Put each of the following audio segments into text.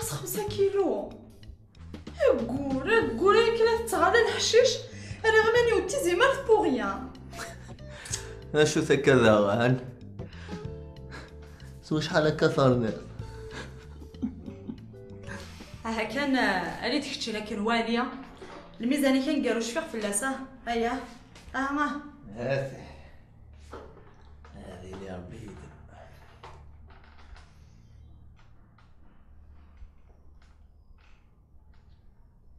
ناقص 5 كيلو. قولي كلا تغادى الحشيش انا غماني وتيزي مالت بوغيان. شو كذا غان سو شحال هكا ثارنا ها كان ريت كشتي لك الواليه الميزانيه كان قالوا شفيق في اللاسه. هيا ما هذه اللي ربي يدير.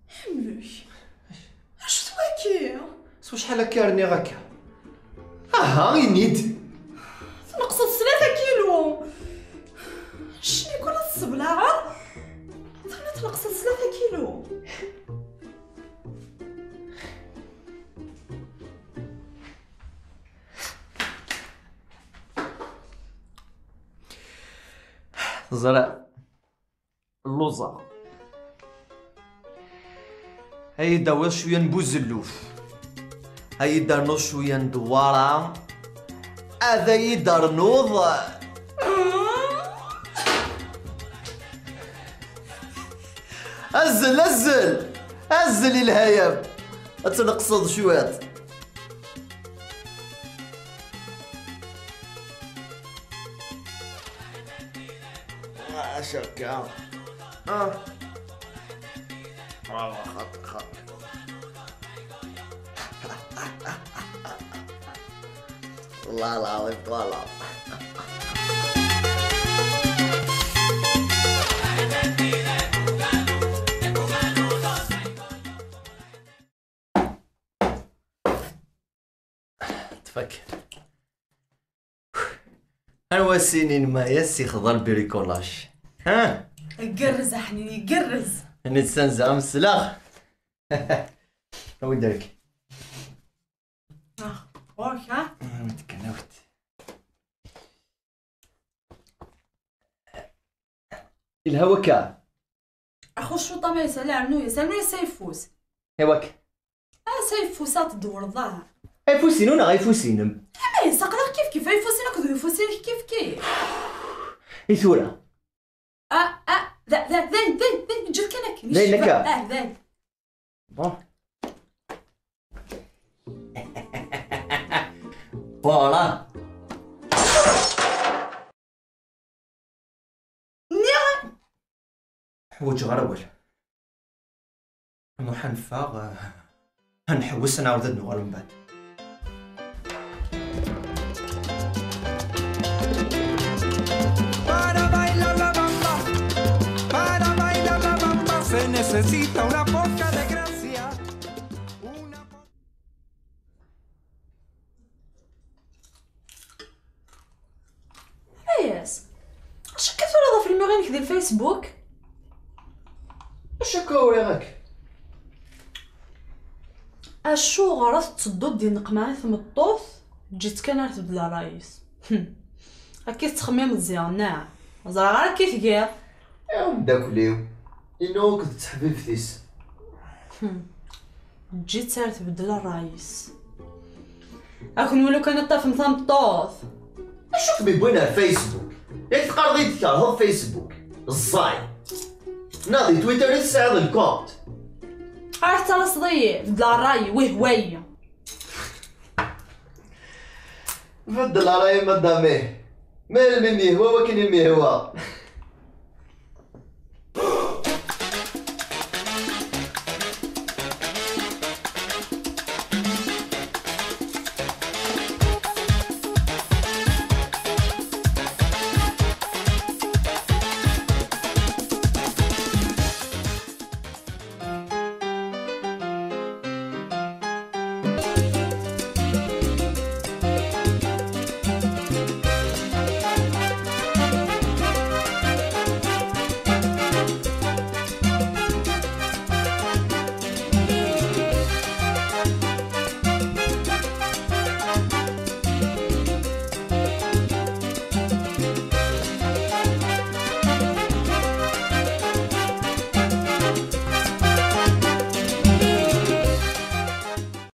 حملوش اش تواكي سو شحال هكا راني غاكا ها ينيد نقصت 3 كيلو. شنو يكون الصبلعه ثاني تنقصت 3 كيلو. زرع اللوزة هيدا وش شوية نبوزلوف هيدا نو شوية ندوارا هذا يدار نوض أزل الهيام أتنقصد شوية. شكا خط والله العظيم طالع. تفك أنا سنين ما يسي خضر بريكولاش. ها قرز حنيني قرز نتسنزع مسلاخ. وين دارك؟ واش ها؟ متكنوت الهوا كا اخو شو طما يسالنو سيفوس هواك سيفوسات تدور الظاهر يفوسينونا غيفوسينم ما يسقلك كيف يفوسينك ذو يفوسينك كيف يثورة ذا جيت كانك ذي نكا ذا بون فوالا حوج غرول مو حنفاغ هنحوس نعاود نغال من بعد. Se necesita una poca de gracia. ياس اش كثر هذا في المغانيك ديال الفيسبوك. اش هكا وراك اشو غرس تصدد ديال نقمعات مطوط جيت كان تبدل رايس. هكا تخمم مزيان ناع زرا غير كيف كير يا وداكليو إنو كنت تحبي فتيس. جيت صار تبدل الرايس اكون ولو كان طاف مثام طوث. شوف بيبوينا الفيسبوك ياك تقرضي تكرهو فيسبوك الصاي ناضي تويتر يساعد الكونت عرفت ترى صديق بدل الراي وهوايه بدل على مداميه مال مني هو وكن المي هو